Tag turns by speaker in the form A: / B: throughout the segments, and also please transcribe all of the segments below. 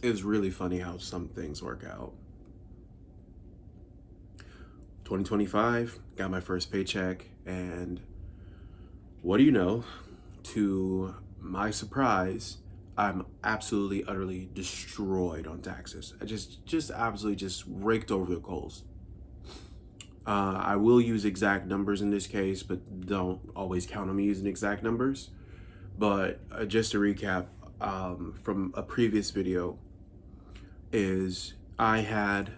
A: It's really funny how some things work out. 2025, got my first paycheck, and what do you know? To my surprise, I'm absolutely, utterly destroyed on taxes. I just absolutely just raked over the coals. I will use exact numbers in this case, but don't always count on me using exact numbers. But just to recap from a previous video, is I had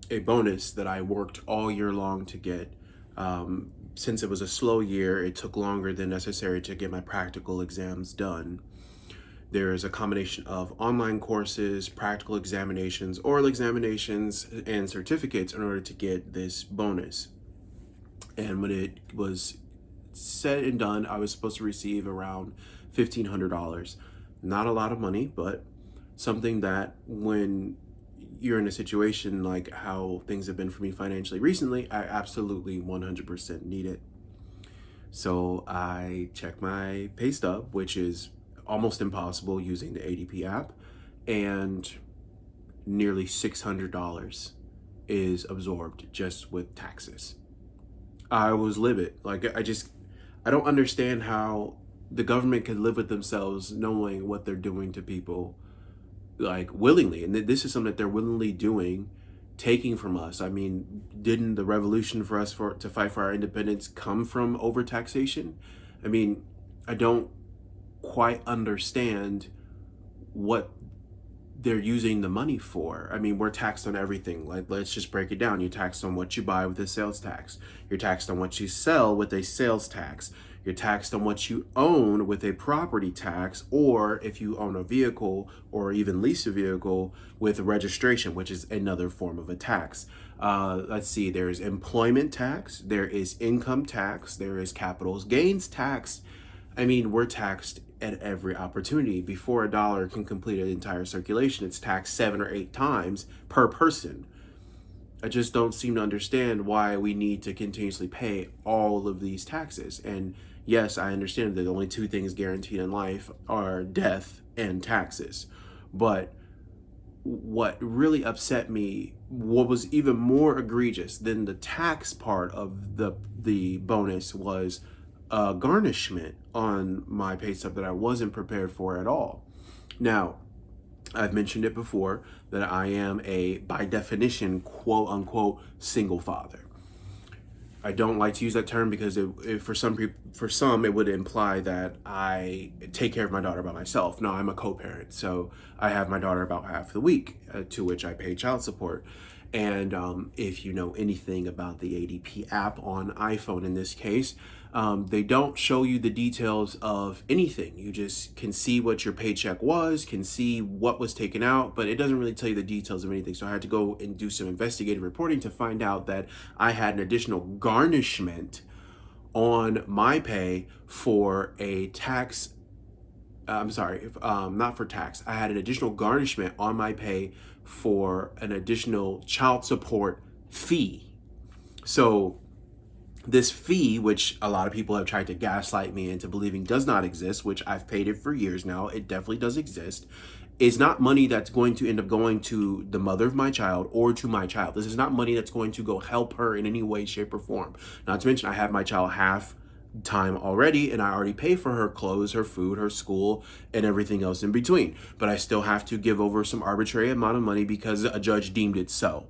A: a bonus that I worked all year long to get. Since it was a slow year, it took longer than necessary to get my practical exams done. There is a combination of online courses, practical examinations, oral examinations, and certificates in order to get this bonus. And when it was said and done, I was supposed to receive around $1,500. Not a lot of money, but something that when you're in a situation like how things have been for me financially recently, I absolutely 100% need it. So I check my pay stub, which is almost impossible using the ADP app, and nearly $600 is absorbed just with taxes. I was livid. Like, I don't understand how the government can live with themselves knowing what they're doing to people, like, willingly. And this is something that they're willingly doing, taking from us. I mean, didn't the revolution for us to fight for our independence come from overtaxation? I mean, I don't quite understand what they're using the money for. I mean, we're taxed on everything. Like, let's just break it down. You're taxed on what you buy with a sales tax. You're taxed on what you sell with a sales tax. You're taxed on what you own with a property tax, or if you own a vehicle or even lease a vehicle, with registration, which is another form of a tax. Let's see, there's employment tax, there is income tax, there is capital gains tax. I mean, we're taxed at every opportunity. Before a dollar can complete an entire circulation, it's taxed 7 or 8 times per person. I just don't seem to understand why we need to continuously pay all of these taxes. And yes, I understand that the only 2 things guaranteed in life are death and taxes. But what really upset me, what was even more egregious than the tax part of the bonus, was a garnishment on my pay stub that I wasn't prepared for at all. Now, I've mentioned it before that I am a, by definition, quote unquote, single father. I don't like to use that term because for some it would imply that I take care of my daughter by myself. No, I'm a co-parent, so I have my daughter about half the week, to which I pay child support. And if you know anything about the ADP app on iPhone in this case, they don't show you the details of anything. You just can see what your paycheck was, can see what was taken out, but it doesn't really tell you the details of anything. So I had to go and do some investigative reporting to find out that I had an additional garnishment on my pay for a tax. I'm sorry, not for tax. I had an additional garnishment on my pay for an additional child support fee. So this fee, which a lot of people have tried to gaslight me into believing does not exist, which I've paid it for years now, it definitely does exist, is not money that's going to end up going to the mother of my child or to my child. This is not money that's going to go help her in any way, shape, or form. Not to mention, I have my child half time already, and I already pay for her clothes, her food, her school, and everything else in between. But I still have to give over some arbitrary amount of money because a judge deemed it so.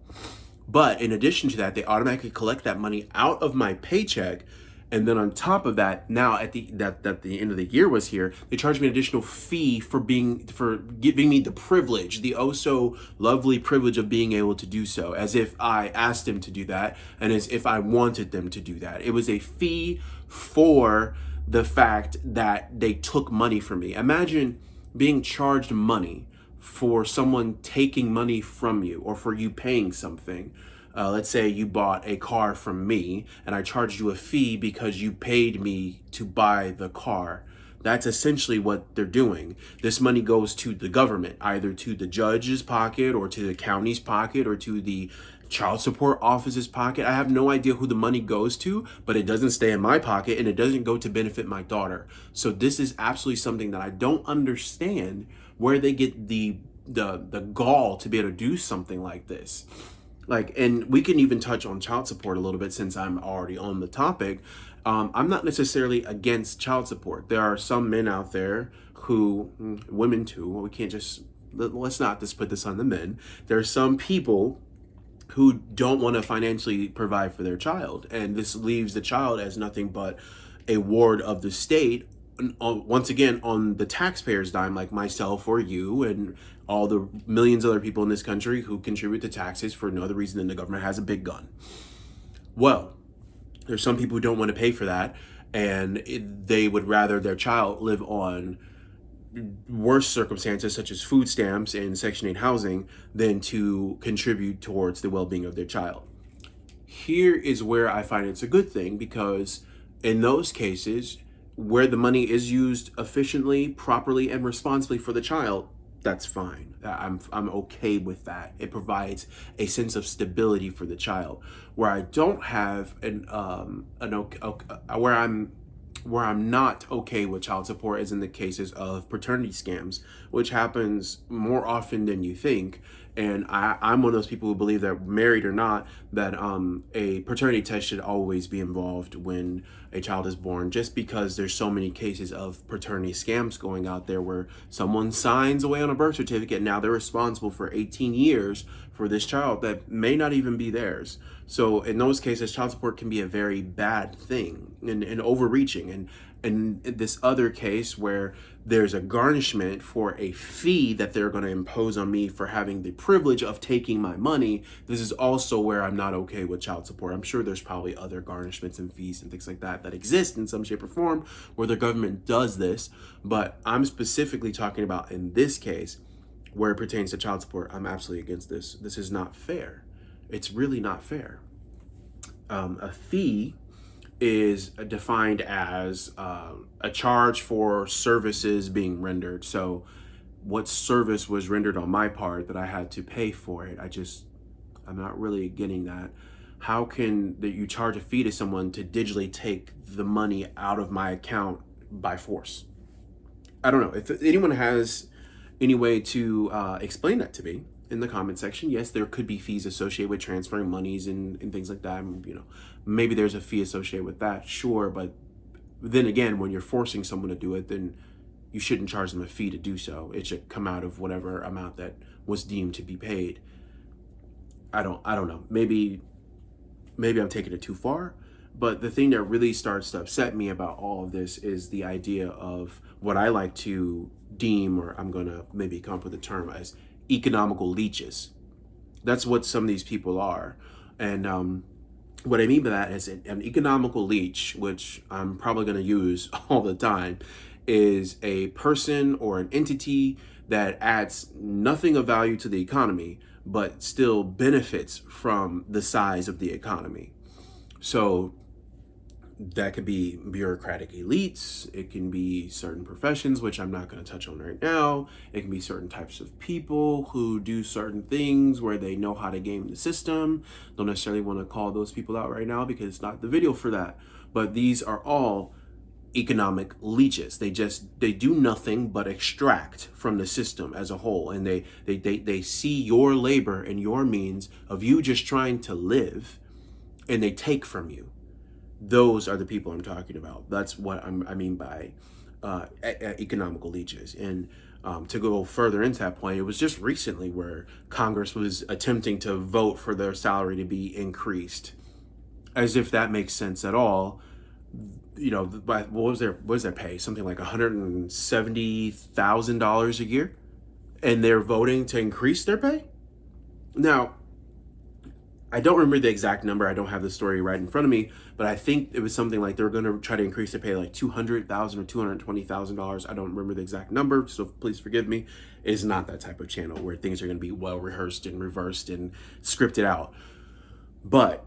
A: But in addition to that, they automatically collect that money out of my paycheck. And then on top of that, now at the end of the year was here, they charged me an additional fee for giving me the privilege, the oh so lovely privilege of being able to do so, as if I asked them to do that and as if I wanted them to do that. It was a fee for the fact that they took money from me. Imagine being charged money for someone taking money from you, or for you paying something. Let's say you bought a car from me and I charged you a fee because you paid me to buy the car. That's essentially what they're doing. This money goes to the government, either to the judge's pocket or to the county's pocket or to the child support office's pocket. I have no idea who the money goes to, but it doesn't stay in my pocket and it doesn't go to benefit my daughter. So this is absolutely something that I don't understand, where they get the the gall to be able to do something like this. Like, and we can even touch on child support a little bit since I'm already on the topic. I'm not necessarily against child support. There are some men out there who, women too, we can't just, let's not just put this on the men. There are some people who don't want to financially provide for their child, and this leaves the child as nothing but a ward of the state, once again on the taxpayers' dime, like myself or you and all the millions of other people in this country who contribute to taxes for no other reason than the government has a big gun. Well, there's some people who don't want to pay for that, and they would rather their child live on worse circumstances such as food stamps and Section 8 housing than to contribute towards the well-being of their child. Here is where I find it's a good thing, because in those cases where the money is used efficiently, properly, and responsibly for the child, that's fine. I'm okay with that. It provides a sense of stability for the child. Where I don't have where I'm not okay with child support is in the cases of paternity scams, which happens more often than you think. And I'm one of those people who believe that, married or not, that a paternity test should always be involved when a child is born, just because there's so many cases of paternity scams going out there where someone signs away on a birth certificate. Now they're responsible for 18 years for this child that may not even be theirs. So in those cases, child support can be a very bad thing and overreaching. And in this other case where there's a garnishment for a fee that they're going to impose on me for having the privilege of taking my money, this is also where I'm not okay with child support. I'm sure there's probably other garnishments and fees and things like that that exist in some shape or form where the government does this, but I'm specifically talking about in this case where it pertains to child support. I'm absolutely against this. This is not fair. It's really not fair. A fee is defined as a charge for services being rendered. So what service was rendered on my part that I had to pay for it? I'm not really getting that. How can you charge a fee to someone to digitally take the money out of my account by force? I don't know. If anyone has any way to explain that to me in the comment section. Yes, there could be fees associated with transferring monies and things like that. Maybe there's a fee associated with that, sure. But then again, when you're forcing someone to do it, then you shouldn't charge them a fee to do so. It should come out of whatever amount that was deemed to be paid. I don't know. Maybe I'm taking it too far. But the thing that really starts to upset me about all of this is the idea of what I like to deem, or I'm going to maybe come up with a term, as economical leeches. That's what some of these people are. And what I mean by that is an economical leech, which I'm probably going to use all the time, is a person or an entity that adds nothing of value to the economy, but still benefits from the size of the economy. So that could be bureaucratic elites. It can be certain professions, which I'm not going to touch on right now. It can be certain types of people who do certain things where they know how to game the system. Don't necessarily want to call those people out right now because it's not the video for that. But these are all economic leeches. They do nothing but extract from the system as a whole. And they see your labor and your means of you just trying to live, and they take from you. Those are the people I'm talking about. That's what I mean by economical leeches. And to go further into that point, it was just recently where Congress was attempting to vote for their salary to be increased, as if that makes sense at all. What was their pay? Something like $170,000 a year, and they're voting to increase their pay. Now, I don't remember the exact number. I don't have the story right in front of me, but I think it was something like they were going to try to increase their pay like $200,000 or $220,000. I don't remember the exact number, so please forgive me. It is not that type of channel where things are going to be well rehearsed and reversed and scripted out. But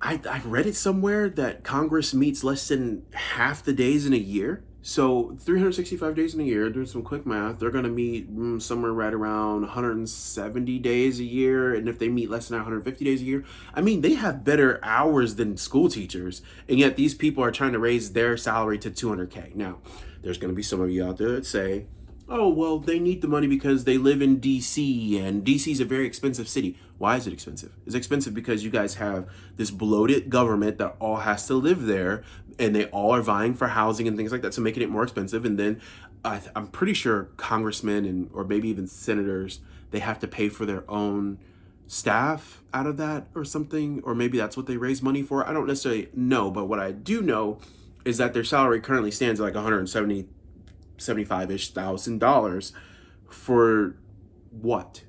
A: I read it somewhere that Congress meets less than half the days in a year. So 365 days in a year, doing some quick math, they're going to meet somewhere right around 170 days a year. And if they meet less than 150 days a year, I mean, they have better hours than school teachers. And yet these people are trying to raise their salary to $200K. Now, there's going to be some of you out there that say, Oh, well, they need the money because they live in DC, and DC is a very expensive city. Why is it expensive? It's expensive because you guys have this bloated government that all has to live there, and they all are vying for housing and things like that, so making it more expensive. And then I'm pretty sure congressmen and or maybe even senators, they have to pay for their own staff out of that or something, or maybe that's what they raise money for. I don't necessarily know, but what I do know is that their salary currently stands at like 170 75-ish thousand dollars. For what?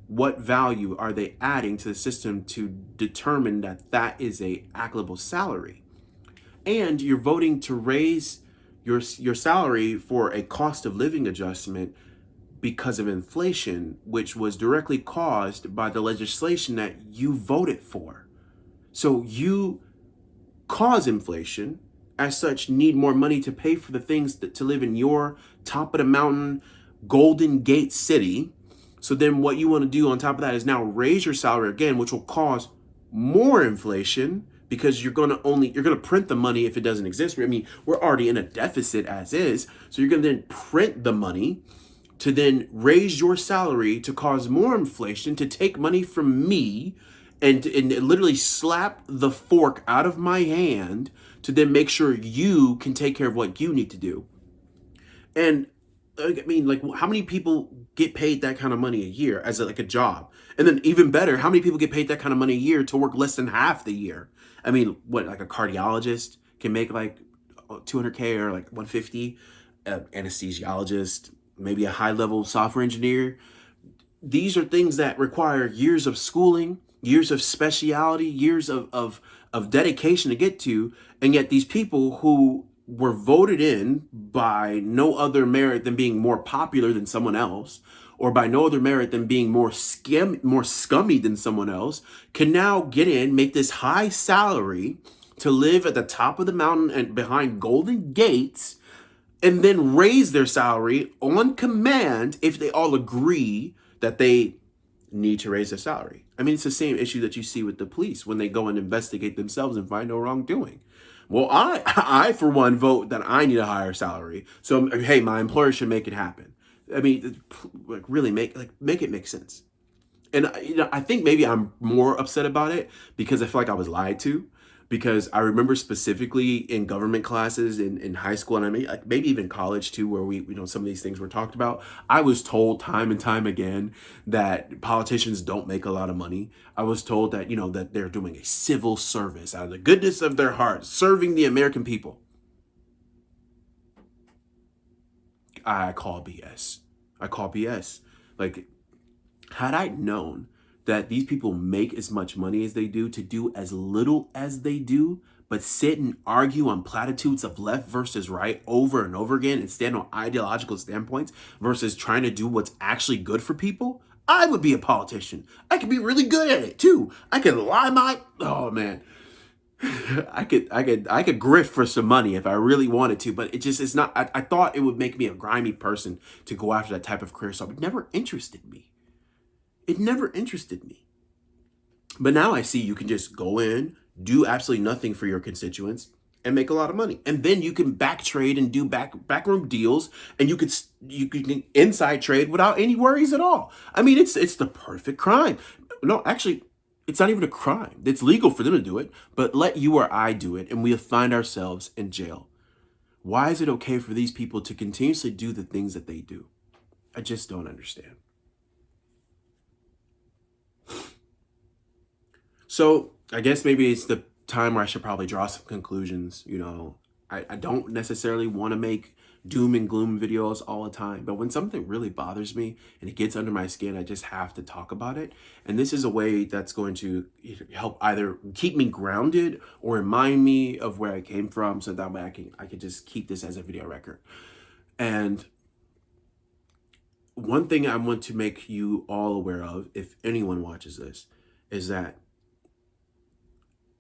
A: What value are they adding to the system to determine that that is a applicable salary? And you're voting to raise your salary for a cost of living adjustment because of inflation, which was directly caused by the legislation that you voted for. So you cause inflation, as such need more money to pay for the things that to live in your top of the mountain Golden Gate city. So then what you want to do on top of that is now raise your salary again, which will cause more inflation because you're going to print the money if it doesn't exist. I mean, we're already in a deficit as is. So you're going to then print the money to then raise your salary to cause more inflation, to take money from me and literally slap the fork out of my hand to then make sure you can take care of what you need to do. And I mean, like, how many people get paid that kind of money a year as like a job? And then even better, how many people get paid that kind of money a year to work less than half the year? I mean, what, like a cardiologist can make like 200K or like 150, anesthesiologist, maybe a high level software engineer. These are things that require years of schooling, years of speciality, years of dedication to get to. And yet these people who were voted in by no other merit than being more popular than someone else, or by no other merit than being more scummy than someone else, can now get in, make this high salary to live at the top of the mountain and behind golden gates, and then raise their salary on command if they all agree that they need to raise their salary. I mean, it's the same issue that you see with the police when they go and investigate themselves and find no wrongdoing. Well, I for one vote that I need a higher salary. So hey, my employer should make it happen. I mean, like really make it make sense. And I think maybe I'm more upset about it because I feel like I was lied to. Because I remember specifically in government classes in high school, and I mean, like maybe even college too, where we some of these things were talked about. I was told time and time again that politicians don't make a lot of money. I was told that that they're doing a civil service out of the goodness of their heart, serving the American people. I call BS. I call BS. Like, had I known that these people make as much money as they do as little as they do, but sit and argue on platitudes of left versus right over and over again and stand on ideological standpoints versus trying to do what's actually good for people, I would be a politician. I could be really good at it too. I could lie my, oh man. I could grift for some money if I really wanted to, but it's not. I thought it would make me a grimy person to go after that type of career, so it never interested me. It never interested me. But now I see you can just go in, do absolutely nothing for your constituents, and make a lot of money. And then you can back trade and do backroom deals, and you can inside trade without any worries at all. I mean, it's the perfect crime. No, actually, it's not even a crime. It's legal for them to do it, but let you or I do it, and we'll find ourselves in jail. Why is it okay for these people to continuously do the things that they do? I just don't understand. So I guess maybe it's the time where I should probably draw some conclusions. I don't necessarily want to make doom and gloom videos all the time, but when something really bothers me and it gets under my skin, I just have to talk about it. And this is a way that's going to help either keep me grounded or remind me of where I came from, so that way I can just keep this as a video record. And one thing I want to make you all aware of, if anyone watches this, is that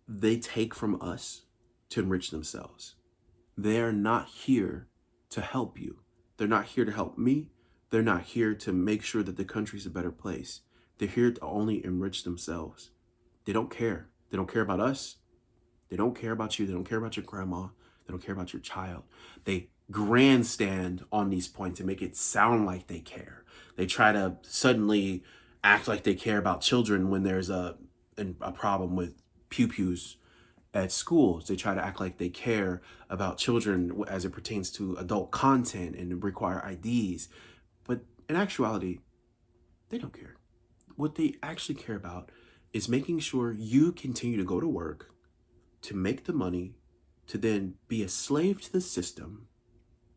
A: they take from us to enrich themselves. They are not here to help you. They're not here to help me. They're not here to make sure that the country's a better place. They're here to only enrich themselves. They don't care. They don't care about us. They don't care about you. They don't care about your grandma. They don't care about your child. They grandstand on these points and make it sound like they care. They try to suddenly act like they care about children when there's a problem with pew-pews at schools. They try to act like they care about children as it pertains to adult content and require IDs. But in actuality, they don't care. What they actually care about is making sure you continue to go to work, to make the money, to then be a slave to the system,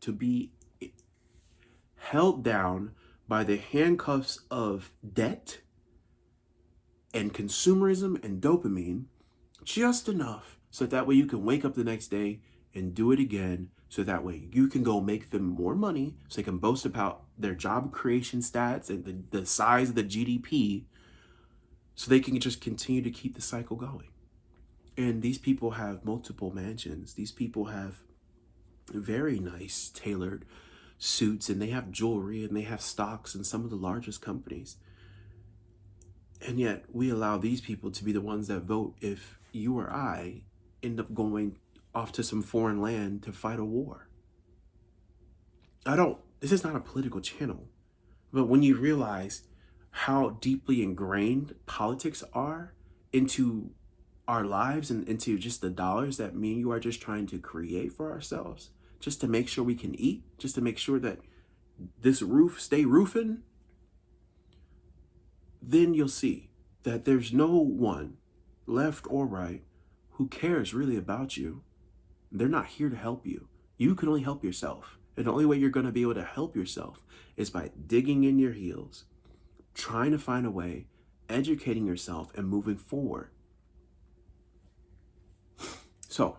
A: to be held down by the handcuffs of debt and consumerism and dopamine, just enough so that way you can wake up the next day and do it again, so that way you can go make them more money so they can boast about their job creation stats and the size of the GDP, so they can just continue to keep the cycle going. And these people have multiple mansions. These people have very nice tailored suits, and they have jewelry, and they have stocks in some of the largest companies. And yet we allow these people to be the ones that vote if you or I end up going off to some foreign land to fight a war. This is not a political channel, but when you realize how deeply ingrained politics are into our lives and into just the dollars that me and you are just trying to create for ourselves, just to make sure we can eat, just to make sure that this roof stay roofing, then you'll see that there's no one, left or right, who cares really about you. They're not here to help you. You can only help yourself. And the only way you're going to be able to help yourself is by digging in your heels, trying to find a way, educating yourself, and moving forward. So,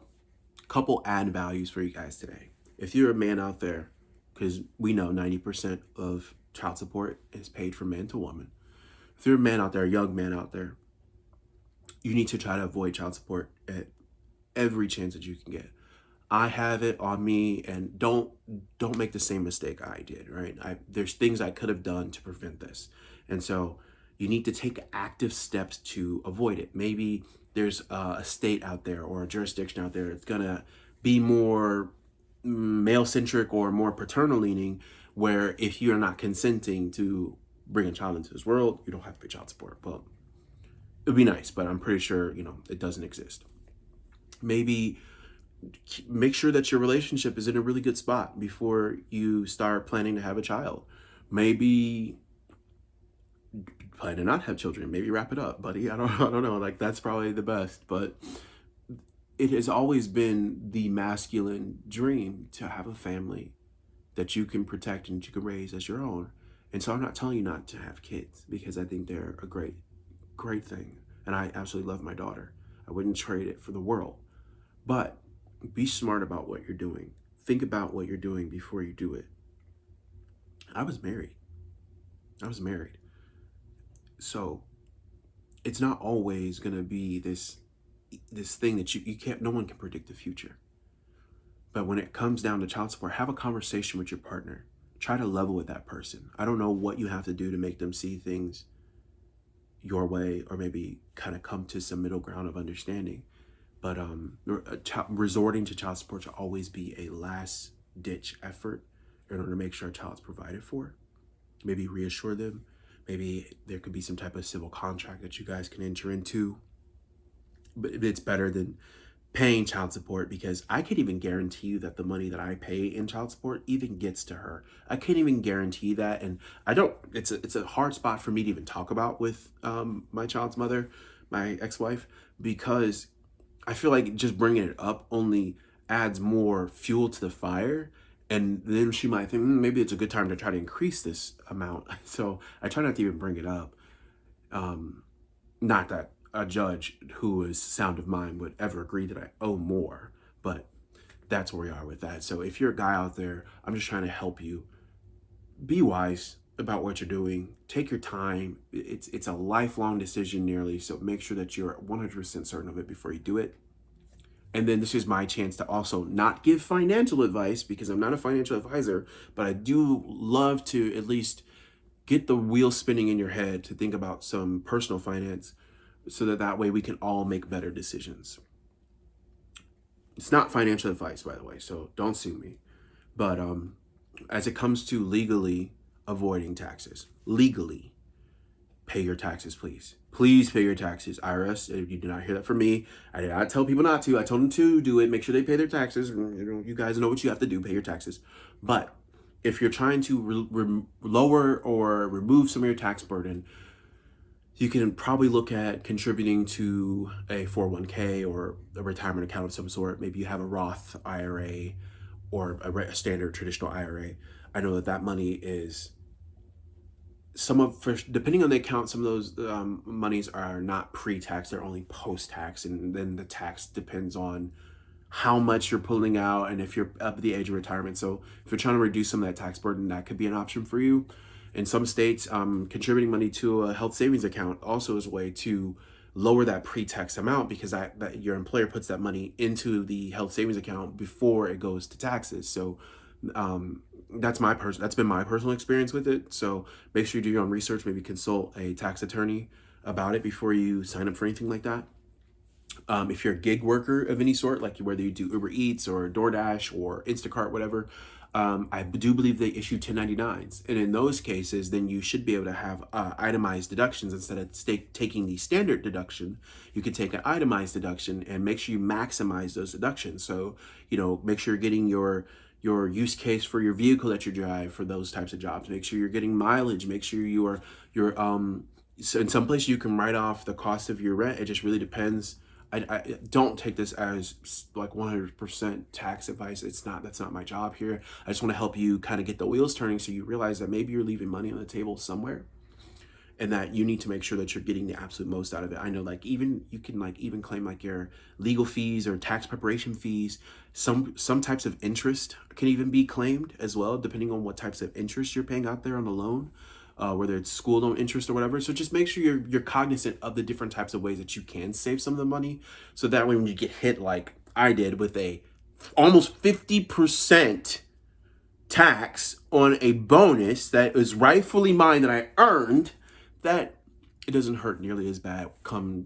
A: couple ad values for you guys today. If you're a man out there, because we know 90% of child support is paid from man to woman. If you're a man out there, a young man out there, you need to try to avoid child support at every chance that you can get. I have it on me, and don't make the same mistake I did, right? There's things I could have done to prevent this. And so you need to take active steps to avoid it. Maybe there's a state out there or a jurisdiction out there that's gonna be more male-centric or more paternal-leaning, where if you're not consenting to bring a child into this world, you don't have to pay child support. Well, it'd be nice, but I'm pretty sure, it doesn't exist. Maybe make sure that your relationship is in a really good spot before you start planning to have a child. Maybe plan to not have children. Maybe wrap it up, buddy. I don't know. Like, that's probably the best. But it has always been the masculine dream to have a family that you can protect and you can raise as your own. And so I'm not telling you not to have kids, because I think they're a great thing. And I absolutely love my daughter. I wouldn't trade it for the world. But be smart about what you're doing. Think about what you're doing before you do it. I was married. So it's not always going to be this thing that you can't, no one can predict the future. But when it comes down to child support, have a conversation with your partner. Try to level with that person. I don't know what you have to do to make them see things your way, or maybe kind of come to some middle ground of understanding. But resorting to child support should always be a last ditch effort in order to make sure a child's provided for. Maybe reassure them. Maybe there could be some type of civil contract that you guys can enter into. But it's better than paying child support, because I can't even guarantee you that the money that I pay in child support even gets to her. I can't even guarantee that. And it's a hard spot for me to even talk about with my child's mother, my ex-wife, because I feel like just bringing it up only adds more fuel to the fire. And then she might think, maybe it's a good time to try to increase this amount. So I try not to even bring it up. Not that a judge who is sound of mind would ever agree that I owe more, but that's where we are with that. So if you're a guy out there, I'm just trying to help you. Be wise about what you're doing. Take your time. It's a lifelong decision nearly, so make sure that you're 100% certain of it before you do it. And then this is my chance to also not give financial advice, because I'm not a financial advisor, but I do love to at least get the wheel spinning in your head to think about some personal finance, so that way we can all make better decisions. It's not financial advice, by the way, so don't sue me. But as it comes to legally avoiding taxes, legally pay your taxes, please. Please pay your taxes. IRS, if you did not hear that from me, I did not tell people not to. I told them to do it. Make sure they pay their taxes. You guys know what you have to do. Pay your taxes. But if you're trying to lower or remove some of your tax burden, you can probably look at contributing to a 401k or a retirement account of some sort. Maybe you have a Roth IRA or a standard traditional IRA. I know that money is depending on the account, some of those monies are not pre-tax, they're only post-tax, and then the tax depends on how much you're pulling out and if you're up at the age of retirement. So if you're trying to reduce some of that tax burden, that could be an option for you. In some states, contributing money to a health savings account also is a way to lower that pre-tax amount, because that your employer puts that money into the health savings account before it goes to taxes. So that's been my personal experience with it. So make sure you do your own research, maybe consult a tax attorney about it before you sign up for anything like that. If you're a gig worker of any sort, like whether you do Uber Eats or DoorDash or Instacart, whatever, I do believe they issue 1099s. And in those cases, then you should be able to have itemized deductions instead of taking the standard deduction. You could take an itemized deduction and make sure you maximize those deductions. So, make sure you're getting your use case for your vehicle that you drive for those types of jobs. Make sure you're getting mileage. Make sure so in some places you can write off the cost of your rent. It just really depends. I don't take this as like 100% tax advice. That's not my job here. I just want to help you kind of get the wheels turning, so you realize that maybe you're leaving money on the table somewhere, and that you need to make sure that you're getting the absolute most out of it. I know, like, even you can even claim like your legal fees or tax preparation fees. Some types of interest can even be claimed as well, depending on what types of interest you're paying out there on the loan. Whether it's school loan interest or whatever. So just make sure you're cognizant of the different types of ways that you can save some of the money, so that when you get hit like I did with a almost 50% tax on a bonus that is rightfully mine that I earned, that it doesn't hurt nearly as bad come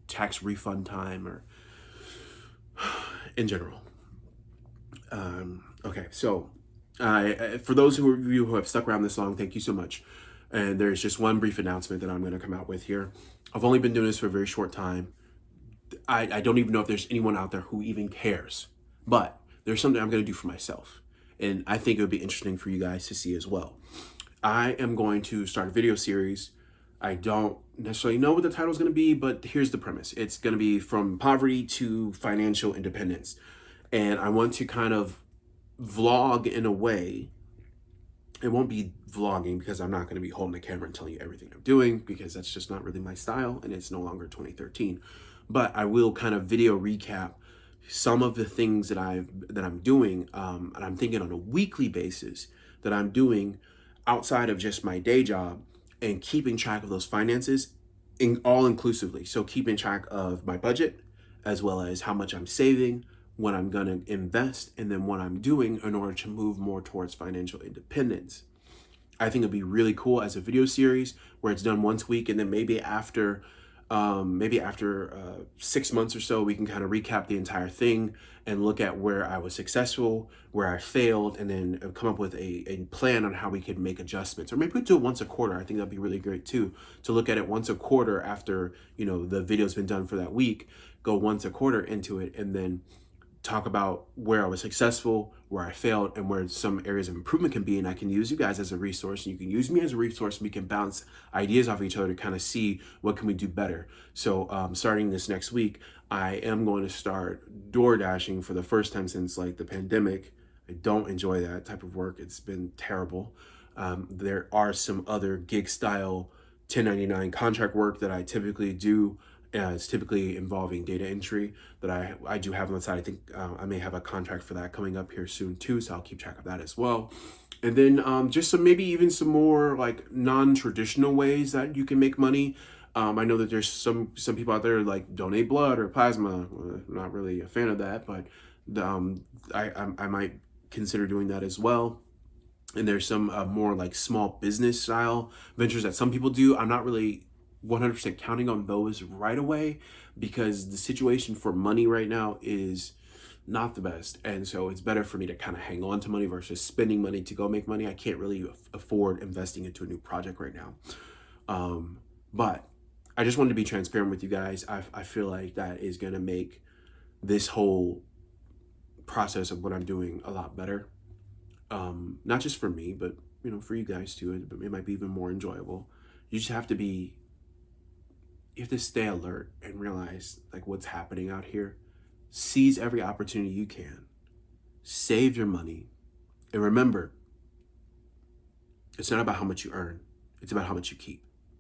A: tax refund time or in general. Okay, so for those of you who have stuck around this long, thank you so much. And there's just one brief announcement that I'm going to come out with here. I've only been doing this for a very short time. I don't even know if there's anyone out there who even cares. But there's something I'm going to do for myself. And I think it would be interesting for you guys to see as well. I am going to start a video series. I don't necessarily know what the title is going to be, but here's the premise. It's going to be from poverty to financial independence. And I want to kind of vlog in a way. It won't be vlogging, because I'm not going to be holding the camera and telling you everything I'm doing, because that's just not really my style, and it's no longer 2013. But I will kind of video recap some of the things that I'm doing, and I'm thinking on a weekly basis that I'm doing outside of just my day job, and keeping track of those finances all inclusively. So keeping track of my budget, as well as how much I'm saving, what I'm going to invest, and then what I'm doing in order to move more towards financial independence. I think it'd be really cool as a video series where it's done once a week, and then maybe after 6 months or so, we can kind of recap the entire thing and look at where I was successful, where I failed, and then come up with a plan on how we could make adjustments. Or maybe we do it once a quarter. I think that'd be really great too, to look at it once a quarter after the video's been done for that week. Go once a quarter into it, and then talk about where I was successful, where I failed, and where some areas of improvement can be. And I can use you guys as a resource, and you can use me as a resource, and we can bounce ideas off each other to kind of see what can we do better. So starting this next week, I am going to start door dashing for the first time since like the pandemic. I don't enjoy that type of work. It's been terrible. There are some other gig style 1099 contract work that I typically do. It's typically involving data entry that I do have on the side. I think I may have a contract for that coming up here soon too, so I'll keep track of that as well. And then just maybe even some more like non-traditional ways that you can make money. I know that there's some people out there like donate blood or plasma. I'm not really a fan of that, but I might consider doing that as well. And there's some more like small business style ventures that some people do. I'm not really 100% counting on those right away, because the situation for money right now is not the best. And so it's better for me to kind of hang on to money versus spending money to go make money. I can't really afford investing into a new project right now. But I just wanted to be transparent with you guys. I feel like that is going to make this whole process of what I'm doing a lot better. Not just for me, but for you guys too. It might be even more enjoyable. You just have to be, you have to stay alert and realize like what's happening out here. Seize every opportunity you can. Save your money. And remember, it's not about how much you earn. It's about how much you keep.